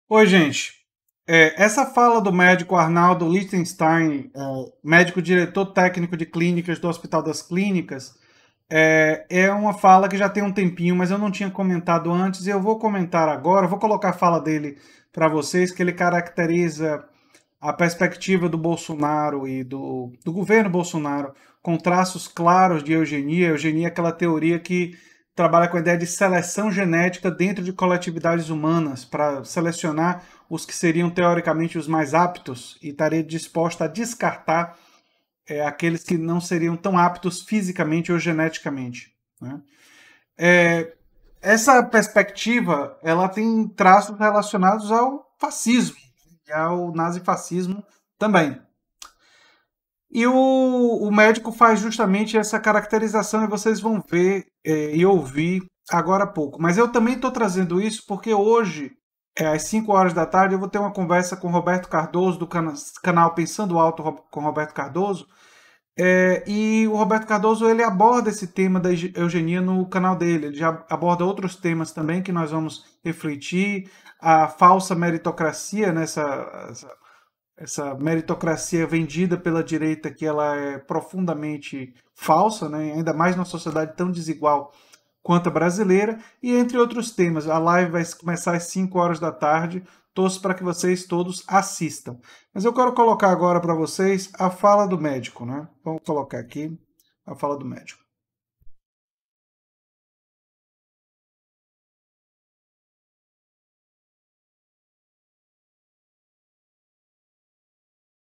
Oi, gente. Essa fala do médico Arnaldo Lichtenstein, médico diretor técnico de clínicas do Hospital das Clínicas, é uma fala que já tem um tempinho, mas eu não tinha comentado antes e eu vou comentar agora. Vou colocar a fala dele para vocês, que ele caracteriza a perspectiva do Bolsonaro e do governo Bolsonaro com traços claros de eugenia. Eugenia é aquela teoria que trabalha com a ideia de seleção genética dentro de coletividades humanas para selecionar os que seriam teoricamente os mais aptos e estaria disposta a descartar aqueles que não seriam tão aptos fisicamente ou geneticamente, né? Essa perspectiva ela tem traços relacionados ao fascismo e ao nazifascismo também. E o médico faz justamente essa caracterização e vocês vão ver e ouvir agora há pouco. Mas eu também estou trazendo isso porque hoje, às 5 horas da tarde, eu vou ter uma conversa com o Roberto Cardoso, do canal Pensando Alto com Roberto Cardoso. E o Roberto Cardoso ele aborda esse tema da eugenia no canal dele. Ele já aborda outros temas também que nós vamos refletir. A falsa meritocracia, essa meritocracia vendida pela direita, que ela é profundamente falsa, né? Ainda mais numa sociedade tão desigual quanto a brasileira, e entre outros temas. A live vai começar às 5 horas da tarde. Torço para que vocês todos assistam. Mas eu quero colocar agora para vocês a fala do médico, né? Vamos colocar aqui a fala do médico.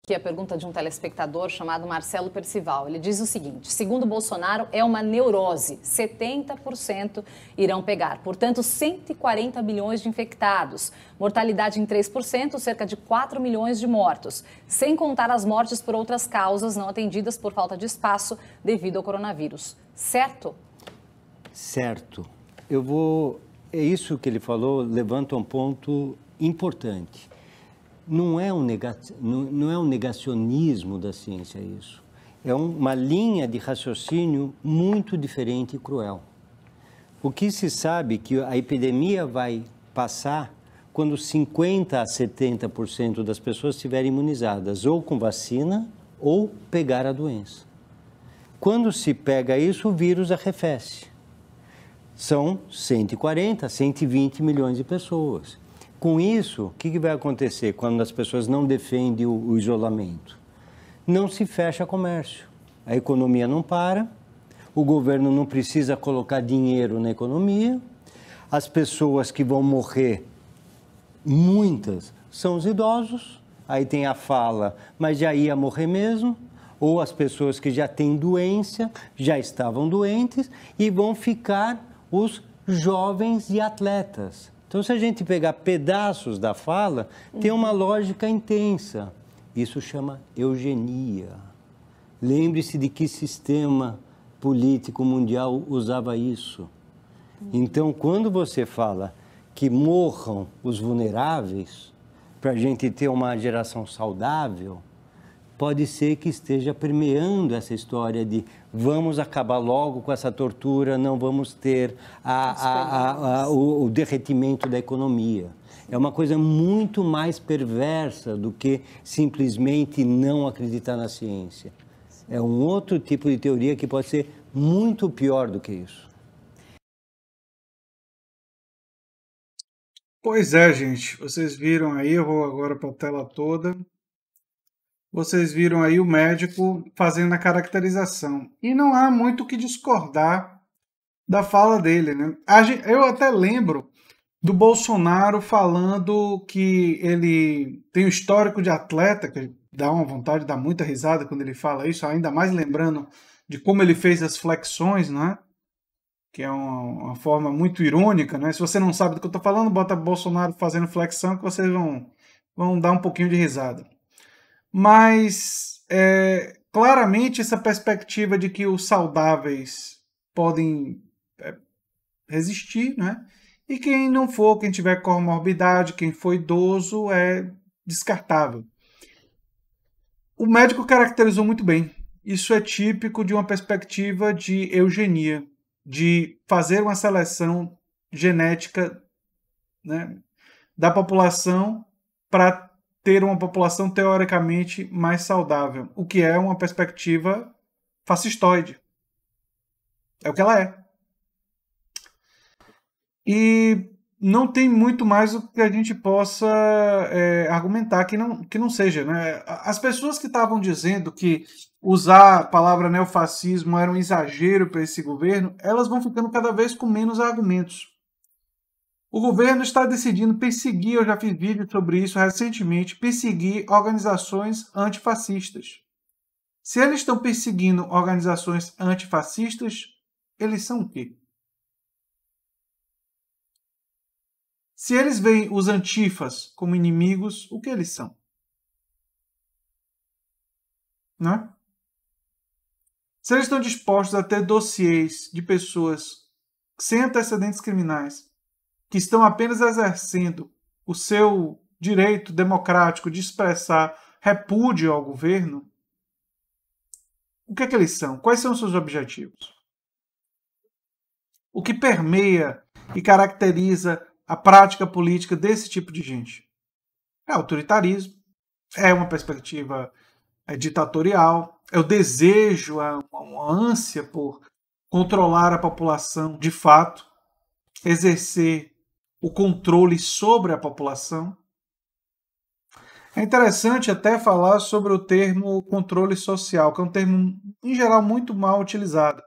Aqui a pergunta de um telespectador chamado Marcelo Percival. Ele diz o seguinte: segundo Bolsonaro, é uma neurose. 70% irão pegar. Portanto, 140 milhões de infectados. Mortalidade em 3%, cerca de 4 milhões de mortos. Sem contar as mortes por outras causas não atendidas por falta de espaço devido ao coronavírus. Certo? Certo. É isso que ele falou, levanta um ponto importante. Não é um negacionismo da ciência isso. É uma linha de raciocínio muito diferente e cruel. O que se sabe é que a epidemia vai passar quando 50% a 70% das pessoas estiverem imunizadas, ou com vacina, ou pegar a doença. Quando se pega isso, o vírus arrefece. São 140, 120 milhões de pessoas. Com isso, o que vai acontecer quando as pessoas não defendem o isolamento? Não se fecha comércio, a economia não para, o governo não precisa colocar dinheiro na economia, as pessoas que vão morrer, muitas, são os idosos, aí tem a fala, mas já ia morrer mesmo, ou as pessoas que já têm doença, já estavam doentes, e vão ficar os jovens e atletas. Então, se a gente pegar pedaços da fala, tem uma lógica intensa. Isso chama eugenia. Lembre-se de que sistema político mundial usava isso. Então, quando você fala que morram os vulneráveis, para a gente ter uma geração saudável, pode ser que esteja permeando essa história de vamos acabar logo com essa tortura, não vamos ter o derretimento da economia. É uma coisa muito mais perversa do que simplesmente não acreditar na ciência. É um outro tipo de teoria que pode ser muito pior do que isso. Pois é, gente. Vocês viram aí, eu vou agora para a tela toda. Vocês viram aí o médico fazendo a caracterização. E não há muito o que discordar da fala dele, né? Eu até lembro do Bolsonaro falando que ele tem um histórico de atleta, que dá uma vontade de dar muita risada quando ele fala isso, ainda mais lembrando de como ele fez as flexões, né? Que é uma forma muito irônica, né? Se você não sabe do que eu estou falando, bota Bolsonaro fazendo flexão que vocês vão dar um pouquinho de risada. Mas, claramente, essa perspectiva de que os saudáveis podem resistir, né? E quem não for, quem tiver comorbidade, quem for idoso, é descartável. O médico caracterizou muito bem. Isso é típico de uma perspectiva de eugenia, de fazer uma seleção genética, né, da população para ter uma população teoricamente mais saudável, o que é uma perspectiva fascistoide. É o que ela é. E não tem muito mais o que a gente possa argumentar que não seja. Né? As pessoas que estavam dizendo que usar a palavra neofascismo era um exagero para esse governo, elas vão ficando cada vez com menos argumentos. O governo está decidindo perseguir, eu já fiz vídeo sobre isso recentemente, perseguir organizações antifascistas. Se eles estão perseguindo organizações antifascistas, eles são o quê? Se eles veem os antifas como inimigos, o que eles são? Não é? Se eles estão dispostos a ter dossiês de pessoas sem antecedentes criminais, que estão apenas exercendo o seu direito democrático de expressar repúdio ao governo, o que é que eles são? Quais são os seus objetivos? O que permeia e caracteriza a prática política desse tipo de gente? É autoritarismo, é uma perspectiva ditatorial, é o desejo, uma ânsia por controlar a população de fato, exercer o controle sobre a população. É interessante até falar sobre o termo controle social, que é um termo, em geral, muito mal utilizado.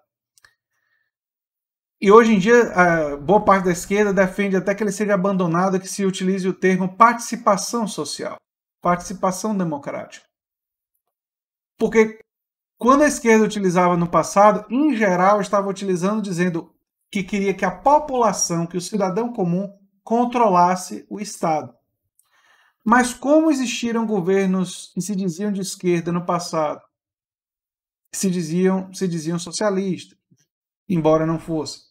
E hoje em dia, boa parte da esquerda defende até que ele seja abandonado, que se utilize o termo participação social, participação democrática. Porque quando a esquerda utilizava no passado, em geral, estava utilizando dizendo que queria que a população, que o cidadão comum, controlasse o Estado. Mas como existiram governos que se diziam de esquerda no passado, se diziam socialistas, embora não fosse,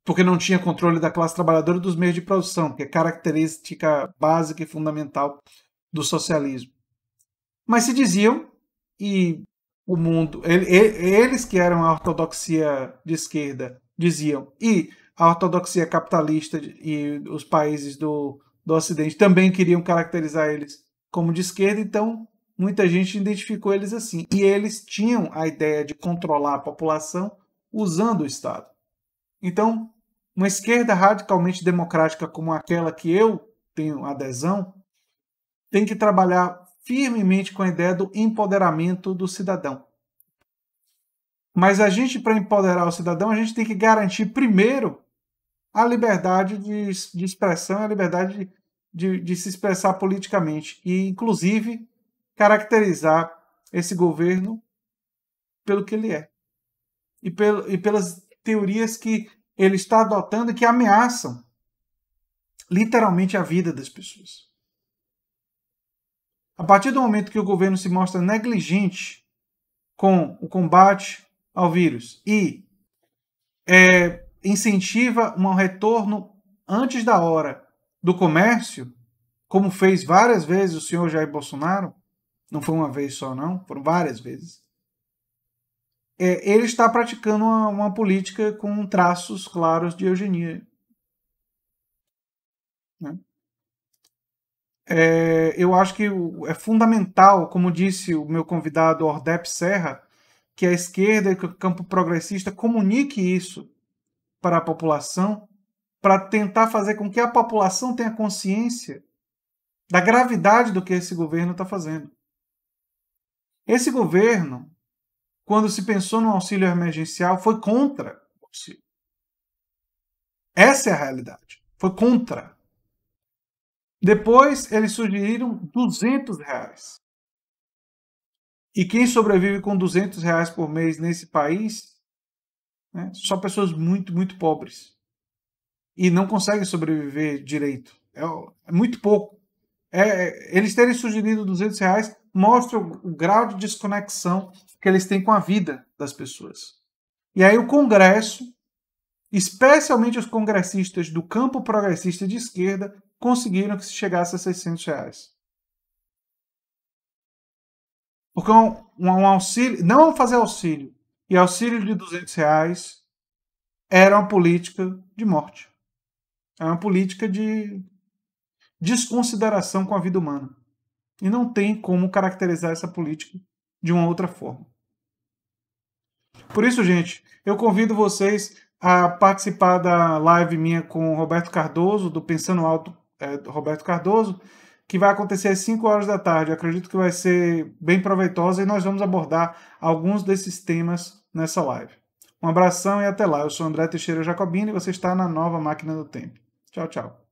porque não tinha controle da classe trabalhadora e dos meios de produção, que é característica básica e fundamental do socialismo. Mas se diziam, e o mundo, eles que eram a ortodoxia de esquerda, diziam, e a ortodoxia capitalista e os países do Ocidente também queriam caracterizar eles como de esquerda, então muita gente identificou eles assim. E eles tinham a ideia de controlar a população usando o Estado. Então, uma esquerda radicalmente democrática como aquela que eu tenho adesão, tem que trabalhar firmemente com a ideia do empoderamento do cidadão. Mas a gente, para empoderar o cidadão, a gente tem que garantir primeiro a liberdade de expressão, a liberdade de se expressar politicamente e, inclusive, caracterizar esse governo pelo que ele é e pelas teorias que ele está adotando e que ameaçam literalmente a vida das pessoas. A partir do momento que o governo se mostra negligente com o combate ao vírus e incentiva um retorno antes da hora do comércio, como fez várias vezes o senhor Jair Bolsonaro, não foi uma vez só não, foram várias vezes, ele está praticando uma política com traços claros de eugenia. Né? Eu acho que é fundamental, como disse o meu convidado Ordep Serra, que a esquerda e que o campo progressista comunique isso para a população, para tentar fazer com que a população tenha consciência da gravidade do que esse governo está fazendo. Esse governo, quando se pensou no auxílio emergencial, foi contra o auxílio. Essa é a realidade. Foi contra. Depois, eles sugeriram R$200. E quem sobrevive com R$200 por mês nesse país, né, só pessoas muito, muito pobres. E não conseguem sobreviver direito. É muito pouco. Eles terem sugerido R$200 mostra o grau de desconexão que eles têm com a vida das pessoas. E aí o Congresso, especialmente os congressistas do campo progressista de esquerda, conseguiram que se chegasse a R$600. Porque um auxílio, não fazer auxílio, e auxílio de R$200 era uma política de morte. É uma política de desconsideração com a vida humana. E não tem como caracterizar essa política de uma outra forma. Por isso, gente, eu convido vocês a participar da live minha com o Roberto Cardoso, do Pensando Alto, Roberto Cardoso, que vai acontecer às 5 horas da tarde. Eu acredito que vai ser bem proveitosa e nós vamos abordar alguns desses temas nessa live. Um abração e até lá. Eu sou André Teixeira Jacobini e você está na Nova Máquina do Tempo. Tchau, tchau.